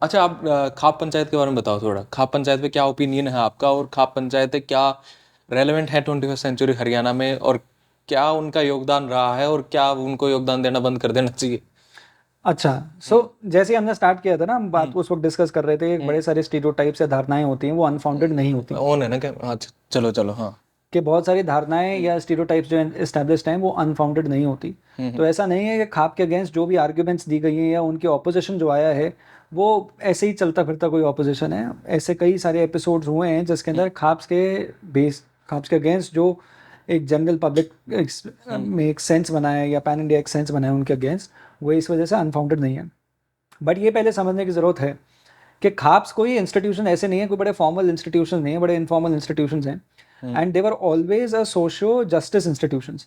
अच्छा, आप खाप पंचायत के बारे में बताओ थोड़ा। खाप पंचायत पे क्या ओपिनियन है आपका, और खाप पंचायतें क्या रेलेवेंट है 21st सेंचुरी हरियाणा में, और क्या उनका योगदान रहा है, और क्या उनको योगदान देना बंद कर देना चाहिए? अच्छा, सो जैसे ही हमने स्टार्ट किया था ना, हम बात को उस वक्त डिस्कस कर रहे थे, एक हम्म, बड़े सारे स्टीरियोटाइप्स या धारणाएं होती हैं, वो अनफाउंडेड नहीं होती। ऑन है ना क्या? अच्छा, चलो चलो, हाँ। कि बहुत सारी धारणाएं या स्टीरियोटाइप्स जो एस्टेब्लिश्ड हैं वो अनफाउंडेड नहीं होती। हम्म, तो ऐसा नहीं है कि खाप के अगेंस्ट जो भी आर्ग्यूमेंट्स दी गई हैं या उनके ऑपोजिशन जो आया है वो ऐसे ही चलता फिरता कोई ऑपोजिशन है। ऐसे कई सारे एपिसोड्स हुए हैं जिसके अंदर खाप्स के अगेंस्ट जो एक जनरल पब्लिक में एक सेंस बनाया या पैन इंडिया एक सेंस बनाया उनके अगेंस्ट, वो इस वजह से अनफाउंडेड नहीं है। बट ये पहले समझने की ज़रूरत है कि खाप्स कोई इंस्टीट्यूशन ऐसे नहीं है, कोई बड़े फॉर्मल इंस्टीट्यूशन नहीं है, बड़े इनफॉर्मल इंस्टीट्यूशन हैं। And they were always a socio justice institutions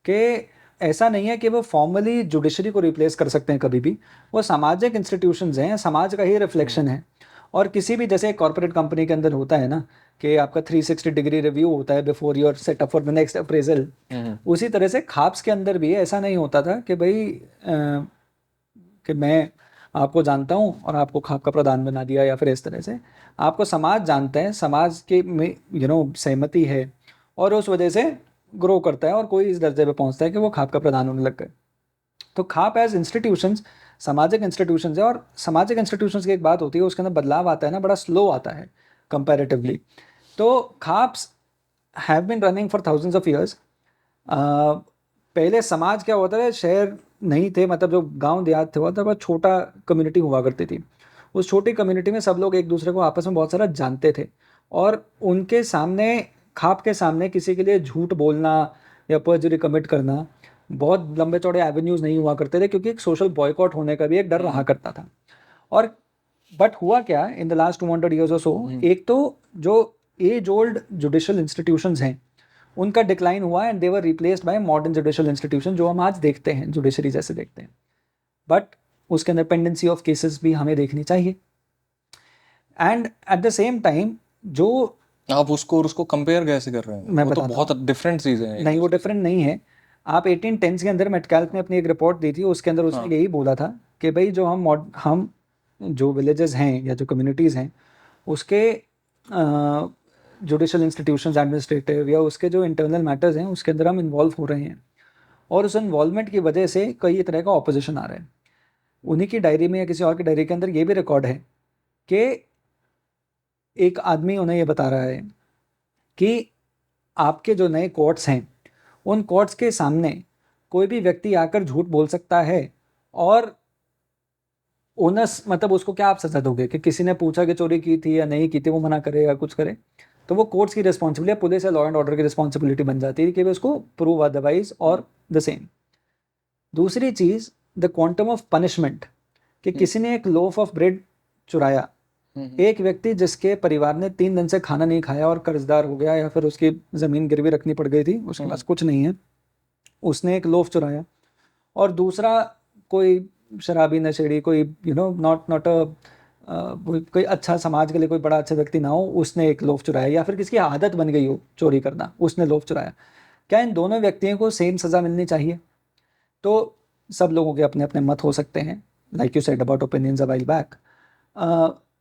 के। ऐसा नहीं है कि वो फॉर्मली जुडिशरी को रिप्लेस कर सकते हैं कभी भी। वो सामाजिक इंस्टीट्यूशंस हैं, समाज का ही रिफ्लेक्शन है। और किसी भी जैसे कॉर्पोरेट कंपनी के अंदर होता है ना कि आपका 360 डिग्री रिव्यू होता है before your setup for the next appraisal, उसी तरह से खाप्स के अंदर भी ऐसा नहीं होता था कि भाई कि मैं आपको जानता हूँ और आपको खाप का प्रधान बना दिया या फिर इस तरह से। आपको समाज जानता है, समाज के में सहमति है, और उस वजह से ग्रो करता है और कोई इस दर्जे पे पहुंचता है कि वो खाप का प्रधान होने लग गए। तो खाप एज इंस्टीट्यूशंस सामाजिक इंस्टीट्यूशंस है, और सामाजिक इंस्टीट्यूशंस की एक बात होती है, उसके अंदर बदलाव आता है ना, बड़ा स्लो आता है कंपैरेटिवली। तो khaps have been running for thousands of years. पहले समाज क्या होता है, शहर नहीं थे, मतलब जो गांव देहात थे हुआ था, बहुत छोटा कम्युनिटी हुआ करती थी। उस छोटी कम्युनिटी में सब लोग एक दूसरे को आपस में बहुत सारा जानते थे, और उनके सामने, खाप के सामने किसी के लिए झूठ बोलना या परजुरी कमिट करना बहुत लंबे चौड़े एवेन्यूज नहीं हुआ करते थे, क्योंकि एक सोशल बॉयकॉट होने का भी एक डर रहा करता था। और बट हुआ क्या इन द लास्ट 200 ईयर्स और सो, एक तो जो एज ओल्ड जुडिशियल इंस्टीट्यूशंस हैं उनका डिक्लाइन हुआ, and they were replaced by modern judicial institution जो हम आज देखते हैं, जुडिशरी जैसे देखते हैं। बट उसके अंदर पेंडेंसी ऑफ केसेस भी हमें देखनी चाहिए। And eight the same time जो, आप उसको और उसको कंपेयर कैसे कर रहे हैं? मैं वो तो बताता बहुत हूँ, डिफरेंट चीजें हैं एक नहीं वो दूसरे डिफरेंट नहीं है। आप 1810 के अंदर मेटकैल्फ ने अपनी एक रिपोर्ट दी थी, उसके अंदर से। उसने हाँ। यही बोला था कि भाई जो हम जो विलेजेस हैं या जो कम्युनिटीज़ हैं उसके जुडिशल इंस्टीट्यूशंस एडमिनिस्ट्रेटिव या उसके जो इंटरनल मैटर्स हैं उसके अंदर हम इन्वॉल्व हो रहे हैं, और उस इन्वॉल्वमेंट की वजह से कई तरह का ऑपोजिशन आ रहा है। उन्हीं की डायरी में या किसी और की डायरी के अंदर ये भी रिकॉर्ड है कि एक आदमी उन्हें ये बता रहा है कि आपके जो नए कोर्ट्स हैं उन कोर्ट्स के सामने कोई भी व्यक्ति आकर झूठ बोल सकता है, और ओनस मतलब उसको क्या आप सजा दोगे कि किसी ने पूछा कि चोरी की थी या नहीं की थी, वो मना करे या कुछ करे, तो वो कोर्ट्स की रिस्पॉन्सिबिलिटी है, पुलिस या लॉ एंड ऑर्डर की रिस्पॉन्सिबिलिटी बन जाती है कि वे उसको प्रूव अदरवाइज और द सेम। दूसरी चीज, द क्वांटम ऑफ पनिशमेंट, कि किसी ने एक लोफ ऑफ ब्रेड चुराया, एक व्यक्ति जिसके परिवार ने 3 दिन से खाना नहीं खाया और कर्जदार हो गया या फिर उसकी जमीन गिरवी रखनी पड़ गई थी, उसके पास कुछ नहीं है, उसने एक लोफ चुराया। और दूसरा कोई शराबी नशेड़ी, कोई नॉट नॉट अ कोई अच्छा समाज के लिए कोई बड़ा अच्छा व्यक्ति ना हो, उसने एक लोफ चुराया, या फिर किसी की आदत बन गई हो चोरी करना, उसने लोफ चुराया। क्या इन दोनों व्यक्तियों को सेम सजा मिलनी चाहिए? तो सब लोगों के अपने अपने मत हो सकते हैं, like you said about opinions a while back.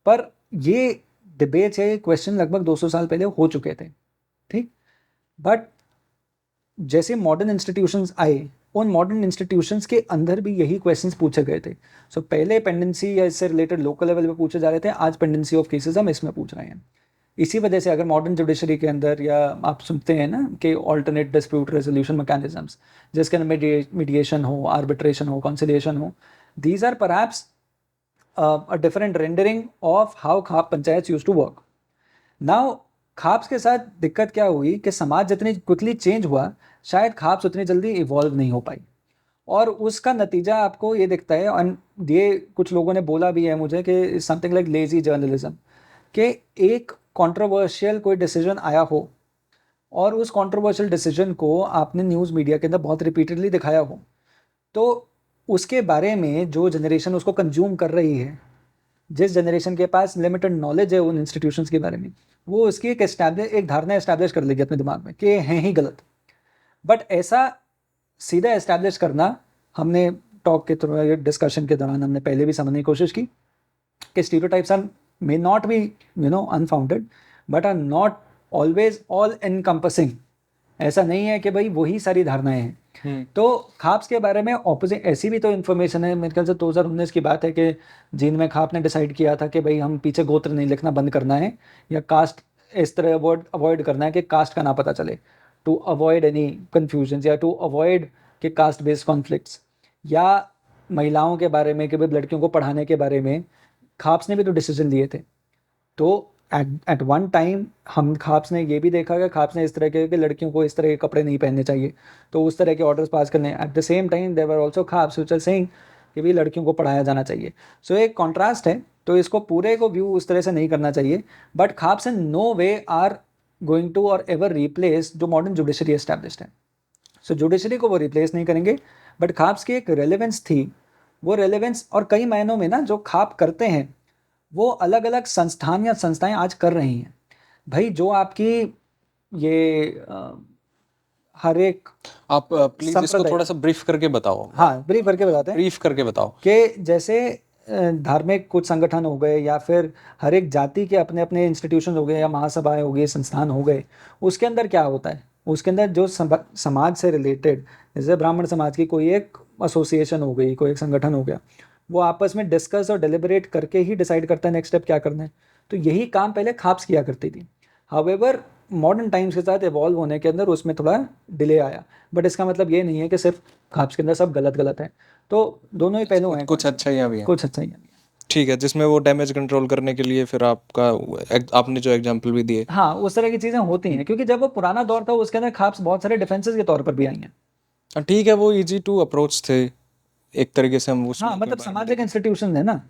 पर ये डिबेट्स है, क्वेश्चन लगभग 200 साल पहले हो चुके थे, ठीक। बट जैसे मॉडर्न इंस्टीट्यूशंस आए, उन मॉडर्न इंस्टीट्यूशंस के अंदर भी यही क्वेश्चंस पूछे गए थे। सो पहले पेंडेंसी या इससे रिलेटेड लोकल लेवल पे पूछे जा रहे थे, आज पेंडेंसी ऑफ केसेस हम इसमें पूछ रहे हैं। इसी वजह से अगर मॉडर्न जुडिशरी के अंदर, या आप सुनते हैं ना कि ऑल्टरनेट डिस्प्यूट रेजोल्यूशन मैकेनिज्म्स, जिसके अंदर मीडिएशन हो, आर्बिट्रेशन हो, कॉन्सिलिएशन हो, these are perhaps a different rendering of how khap panchayat use to work. Now khaps के साथ दिक्कत क्या हुई कि समाज जितनी क्विकली चेंज हुआ, शायद खाप्स उतनी जल्दी इवॉल्व नहीं हो पाई, और उसका नतीजा आपको ये दिखता है। और ये कुछ लोगों ने बोला भी है मुझे कि समथिंग लाइक लेजी जर्नलिज्म, कि एक कंट्रोवर्शियल कोई डिसीजन आया हो और उस कंट्रोवर्शियल डिसीजन को आपने न्यूज़ मीडिया के अंदर बहुत रिपीटेडली दिखाया हो, तो उसके बारे में जो जनरेशन उसको कंज्यूम कर रही है, जिस जनरेशन के पास लिमिटेड नॉलेज है उन इंस्टीट्यूशंस के बारे में, वो उसकी एक धारणा एस्टैब्लिश कर लेगी अपने दिमाग में कि ये हैं ही गलत। बट ऐसा सीधा एस्टैब्लिश करना, हमने टॉक के थ्रू डिस्कशन के दौरान हमने पहले भी समझने की कोशिश की, कि stereotypes are may not be unfounded but are not always all encompassing. ऐसा नहीं है कि भाई वही सारी धारणाएं हैं। तो खाप्स के बारे में ऑपोजिट ऐसी भी तो इन्फॉर्मेशन है, मेरे ख्याल से 2019 की बात है कि जीन में खाप ने डिसाइड किया था कि भाई हम पीछे गोत्र नहीं लिखना बंद करना है, या कास्ट इस तरह अवॉइड करना है कि कास्ट का ना पता चले, टू अवॉइड एनी कन्फ्यूजन या टू अवॉइड के कास्ट बेस्ड कॉन्फ्लिक्ट्स। या महिलाओं के बारे में कि भाई लड़कियों को पढ़ाने के बारे में खाप्स ने भी तो डिसीजन लिए थे। तो एट वन टाइम हम खाप्स ने ये भी देखा कि खाप्स ने इस तरह के कि लड़कियों को इस तरह के कपड़े नहीं पहनने चाहिए, तो उस तरह के ऑर्डर्स पास करने। At the same time there were also khaps which are saying कि भी लड़कियों को पढ़ाया जाना चाहिए। सो एक कॉन्ट्रास्ट है, तो इसको पूरे को व्यू उस तरह से नहीं करना चाहिए। But khaps in no way are going to or ever replace जो मॉडर्न जुडिशरी एस्टैब्लिश्ड है। सो जुडिशरी को वो रिप्लेस नहीं करेंगे, बट खाप्स की एक रेलेवेंस थी। वो रेलेवेंस और कई मायनों में ना जो खाप करते हैं वो अलग अलग संस्थान या संस्थाएं आज कर रही हैं। भाई जो आपकी ये हर एक आप प्लीज इसको संप्रदाय, थोड़ा सा ब्रीफ करके बताओ। हाँ ब्रीफ करके बताते हैं ब्रीफ करके बताओ। कि जैसे धार्मिक कुछ संगठन हो गए या फिर हर एक जाति के अपने अपने इंस्टीट्यूशन हो गए या महासभाएं हो गई, संस्थान हो गए, उसके अंदर क्या होता है, उसके अंदर जो समाज से रिलेटेड, जैसे ब्राह्मण समाज की कोई एक एसोसिएशन हो गई, कोई एक संगठन हो गया, वो आपस में डिस्कस और डेलिबरेट करके ही डिसाइड करता है नेक्स्ट स्टेप क्या करना है। तो यही काम पहले खाप्स किया करती थी। हाउएवर मॉडर्न टाइम्स के साथ इवॉल्व होने के अंदर उसमें थोड़ा डिले आया, बट इसका मतलब ये नहीं है कि सिर्फ खाप्स के अंदर सब गलत गलत है। तो दोनों ही पहलू हैं, कुछ अच्छाइयाँ भी हैं। कुछ अच्छा ही है। ठीक है, जिसमें वो डैमेज कंट्रोल करने के लिए फिर आपने जो एग्जाम्पल भी दिए। हाँ उस तरह की चीज़ें होती हैं, क्योंकि जब वो पुराना दौर था उसके अंदर खाप्स बहुत सारे डिफेंसेस के तौर पर भी आई हैं। ठीक है, वो इजी टू अप्रोच थे एक तरीके से, हम हाँ मतलब सामाजिक इंस्टीट्यूशन है ना।